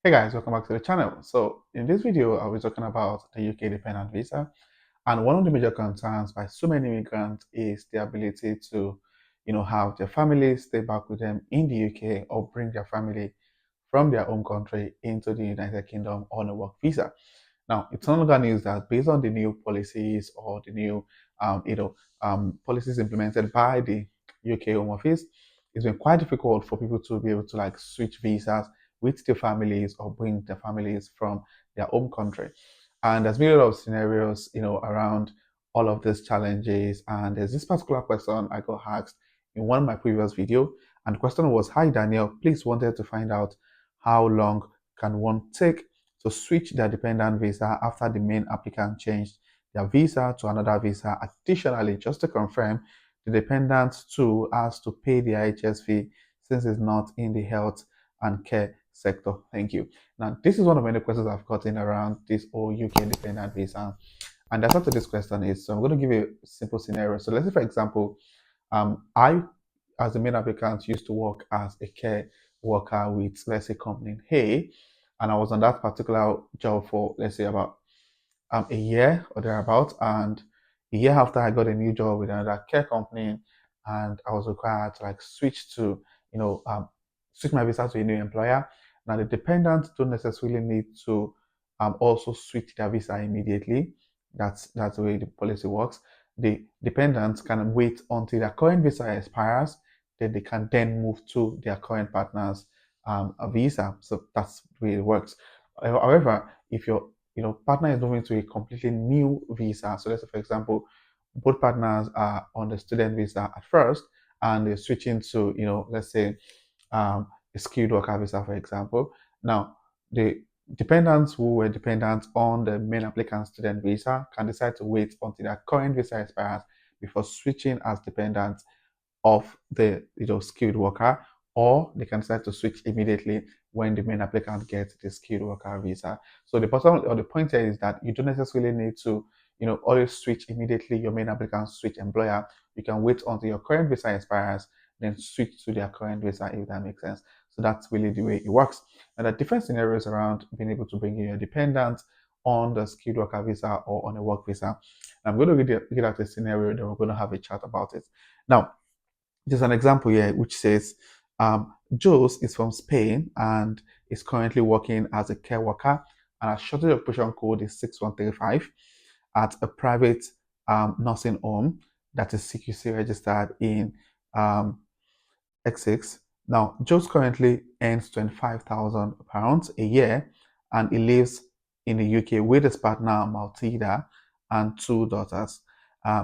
Hey guys, welcome back to the channel. So in this video, I'll be talking about the UK dependent visa. And one of the major concerns by so many immigrants is the ability to, have their family stay back with them in the UK or bring their family from their home country into the United Kingdom on a work visa. Now, it's no longer news that based on the new policies or the new, policies implemented by the UK Home Office, it's been quite difficult for people to be able to like switch visas with their families or bring their families from their home country. And there's been a lot of scenarios, around all of these challenges. And there's this particular question I got asked in one of my previous video. And the question was, hi Daniel, please wanted to find out how long can one take to switch their dependent visa after the main applicant changed their visa to another visa. Additionally, just to confirm, the dependent too has to pay the IHS fee since it's not in the health and care sector. Thank you. Now, this is one of many questions I've gotten around this whole UK dependent visa. And the answer to this question is, so I'm going to give you a simple scenario. So let's say, for example, I, as a main applicant, used to work as a care worker with, let's say, company A, and I was on that particular job for, let's say, about a year or thereabout. And a year after, I got a new job with another care company, and I was required to like switch to, you know, um, switch my visa to a new employer. Now, the dependents don't necessarily need to also switch their visa immediately. That's the way the policy works. The dependents can wait until their current visa expires, then they can then move to their current partner's a visa. So that's the way it works. However, if your partner is moving to a completely new visa, so let's say for example, both partners are on the student visa at first, and they're switching to let's say a skilled worker visa, for example. Now, the dependents who were dependent on the main applicant student visa can decide to wait until their current visa expires before switching as dependents of the skilled worker, or they can decide to switch immediately when the main applicant gets the skilled worker visa. So the bottom or the point here is that you don't necessarily need to always switch immediately your main applicant switch employer. You can wait until your current visa expires, then switch to their current visa, if that makes sense. So that's really the way it works. And there are different scenarios around being able to bring in your dependent on the skilled worker visa or on a work visa. I'm going to read out a scenario, then we're going to have a chat about it. Now, there's an example here which says, Jules is from Spain and is currently working as a care worker, and our shortage occupation code is 6135 at a private nursing home that is CQC registered in um, X6. Now, Jules currently earns £25,000 a year, and he lives in the UK with his partner Maltida and two daughters,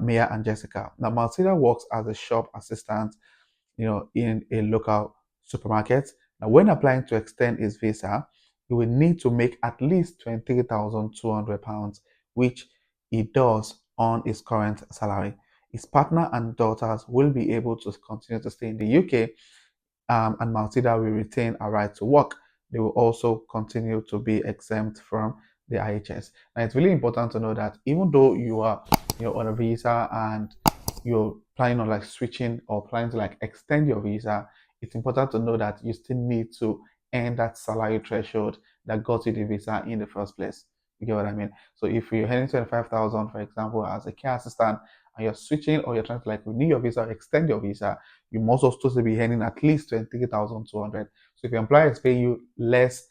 Mia and Jessica. Now, Maltida works as a shop assistant in a local supermarket. Now, when applying to extend his visa, he will need to make at least £23,200, which he does on his current salary. His partner and daughters will be able to continue to stay in the UK, and Maltida will retain a right to work. They will also continue to be exempt from the IHS. Now, it's really important to know that even though you are on a visa and you're planning on like switching or planning to like extend your visa, it's important to know that you still need to earn that salary threshold that got you the visa in the first place. You get what I mean? So if you're earning 25,000, for example, as a care assistant, and you're switching or you're trying to like renew your visa or extend your visa, you must also supposed to be earning at least 23,200. So if your employer is paying you less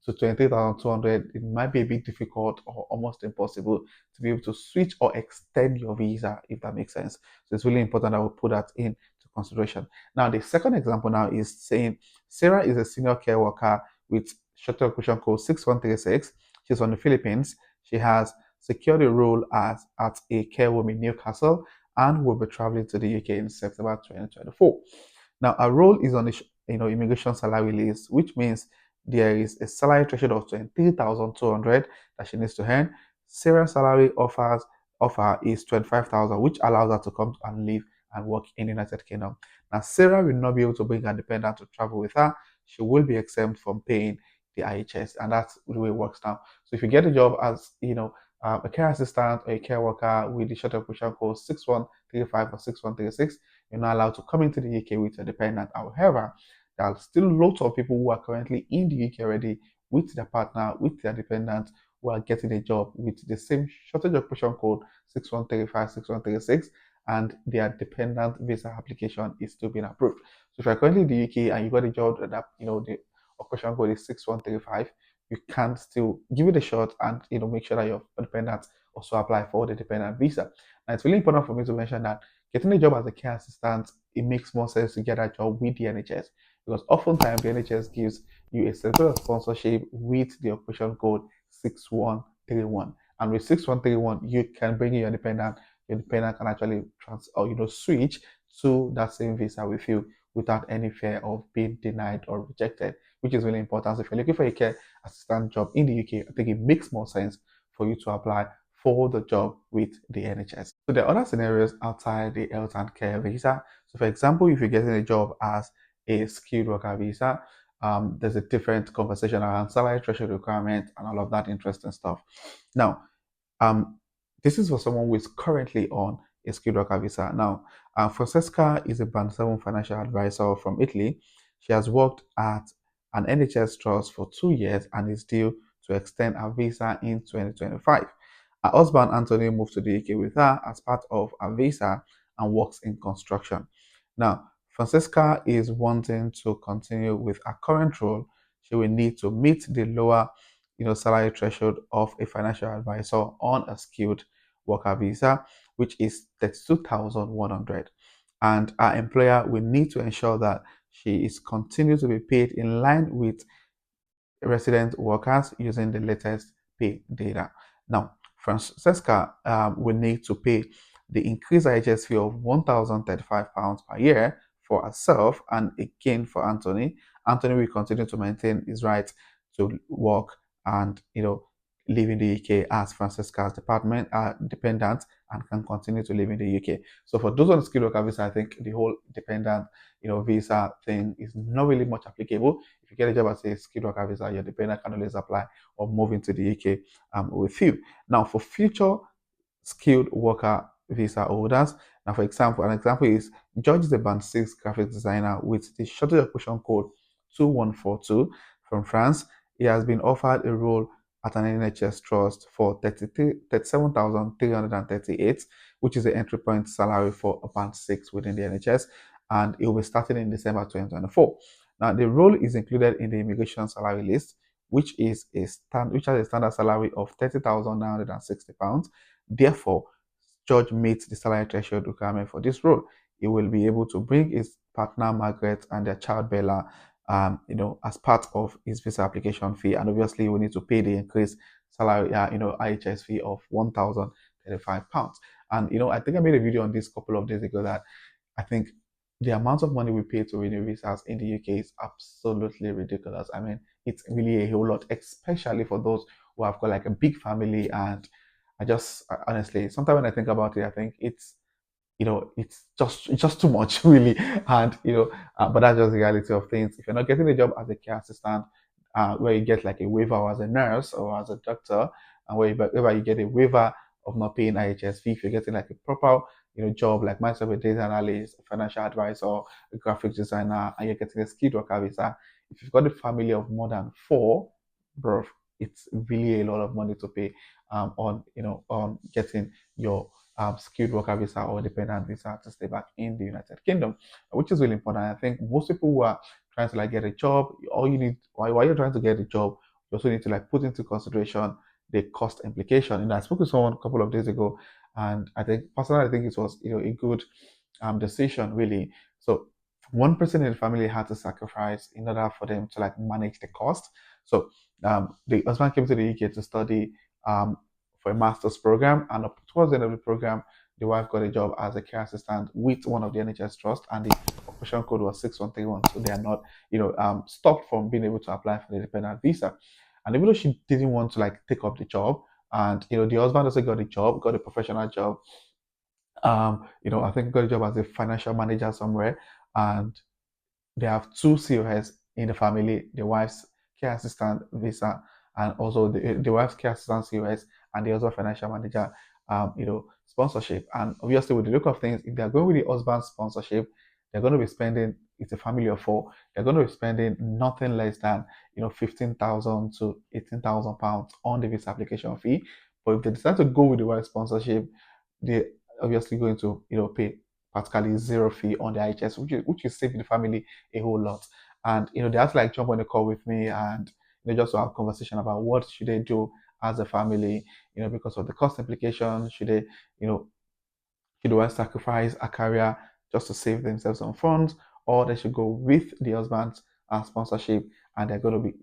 to 23,200, it might be a bit difficult or almost impossible to be able to switch or extend your visa, if that makes sense. So it's really important that we put that into consideration. Now, the second example now is saying Sarah is a senior care worker with shorter occupation code 6136. She's from the Philippines. She has secured a role as at a care home in Newcastle and will be traveling to the UK in September 2024. Now, her role is on the immigration salary list, which means there is a salary threshold of 23,200 that she needs to earn. Sarah's salary offer is 25,000, which allows her to come and live and work in the United Kingdom. Now, Sarah will not be able to bring her dependent to travel with her. She will be exempt from paying the IHS, and that's the way it works now. So if you get a job as a care assistant or a care worker with the short occupation code 6135 or 6136, you're not allowed to come into the UK with a dependent. However, there are still lots of people who are currently in the UK already with their partner, with their dependent, who are getting a job with the same shortage occupation code 6135, 6136, and their dependent visa application is still being approved. So if you're currently in the UK and you got a job that the occupation code is 6135, you can still give it a shot and make sure that your dependent also apply for the dependent visa. And it's really important for me to mention that getting a job as a care assistant, it makes more sense to get a job with the NHS, because oftentimes the NHS gives you a certificate of sponsorship with the occupation code 6131. And with 6131, you can bring in your dependent. Your dependent can actually switch to that same visa with you without any fear of being denied or rejected, which is really important. So if you're looking for a care assistant job in the UK, I think it makes more sense for you to apply for the job with the NHS. So there are other scenarios outside the health and care visa. So for example, if you're getting a job as a skilled worker visa, there's a different conversation around salary threshold requirement and all of that interesting stuff. Now, um, this is for someone who is currently on a skilled worker visa. Now, Francesca is a Band 7 financial advisor from Italy. She has worked at an NHS trust for 2 years and is due to extend her visa in 2025. Her husband Anthony moved to the UK with her as part of her visa and works in construction. Now, Francesca is wanting to continue with her current role. She will need to meet the lower salary threshold of a financial advisor on a skilled worker visa, which is 32,100. And our employer will need to ensure that she is continued to be paid in line with resident workers using the latest pay data. Now, Francesca will need to pay the increased IHS fee of £1,035 per year for herself, and again for Anthony. Anthony will continue to maintain his right to work and live in the UK as Francesca's dependent, and can continue to live in the UK. So for those on the skilled worker visa, I think the whole dependent visa thing is not really much applicable. If you get a job as a skilled worker visa, your dependent can always apply or move into the UK with you. Now, for future skilled worker visa holders, now for example, an example is George is a Band 6 graphic designer with the shortage occupation code 2142 from France. He has been offered a role at an NHS trust for 37,338, which is the entry point salary for a Band 6 within the NHS, and it will be starting in December 2024. Now, the role is included in the immigration salary list, which has a standard salary of £30,960. Therefore, George meets the salary threshold requirement for this role. He will be able to bring his partner Margaret and their child Bella, as part of his visa application fee, and obviously, he will need to pay the increased salary, IHS fee of £1,035. And I think I made a video on this a couple of days ago that I think the amount of money we pay to renew visas in the UK is absolutely ridiculous. I mean, it's really a whole lot, especially for those who have got like a big family. And honestly, sometimes when I think about it, I think it's just too much, really. And but that's just the reality of things. If you're not getting a job as a care assistant, where you get like a waiver, or as a nurse or as a doctor, and where you get a waiver of not paying IHS fee, if you're getting like a proper job like myself, a data analyst, a financial advisor, a graphic designer, and you're getting a skilled worker visa, if you've got a family of more than four, bro, it's really a lot of money to pay on getting your skilled worker visa or dependent visa to stay back in the United Kingdom, which is really important. I think most people who are trying to like get a job, all you need while you're trying to get a job, you also need to like put into consideration the cost implication. And I spoke to someone a couple of days ago, and I think personally, I think it was a good decision, really. So one person in the family had to sacrifice in order for them to like manage the cost. So the husband came to the UK to study for a master's program, and towards the end of the program, the wife got a job as a care assistant with one of the NHS trusts, and the occupation code was 6131. So they are not, stopped from being able to apply for the dependent visa. And even though she didn't want to like take up the job, and the husband also got a job, got a professional job. I think got a job as a financial manager somewhere, and they have two COS in the family, the wife's care assistant visa, and also the wife's care assistant COS, and the other financial manager, sponsorship. And obviously, with the look of things, if they're going with the husband's sponsorship, they're going to be spending, it's a family of four, they're going to be spending nothing less than 15,000 to 18,000 pounds on the visa application fee. But if they decide to go with the right sponsorship, they're obviously going to pay practically zero fee on the IHS, which is saving the family a whole lot. And they have to like jump on a call with me and just to have a conversation about what should they do as a family, because of the cost implications. Should they, you know, should one sacrifice a career just to save themselves some funds, or they should go with the husband's sponsorship, and they're going to be,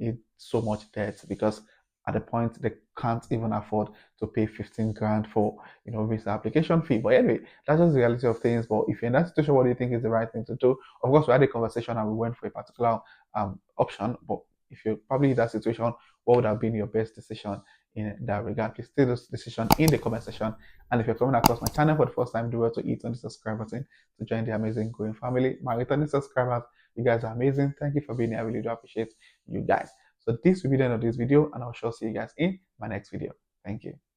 in so much debt because at the point they can't even afford to pay 15 grand for, visa application fee. But anyway, that's just the reality of things. But if you're in that situation, what do you think is the right thing to do? Of course, we had a conversation and we went for a particular option. But if you're probably in that situation, what would have been your best decision in that regard? Please state this decision in the comment section. And if you're coming across my channel for the first time, do well to hit on the subscribe button to join the amazing growing family. My returning subscribers, you guys are amazing. Thank you for being here. I really do appreciate you guys. So this will be the end of this video, and I'll sure see you guys in my next video. Thank you.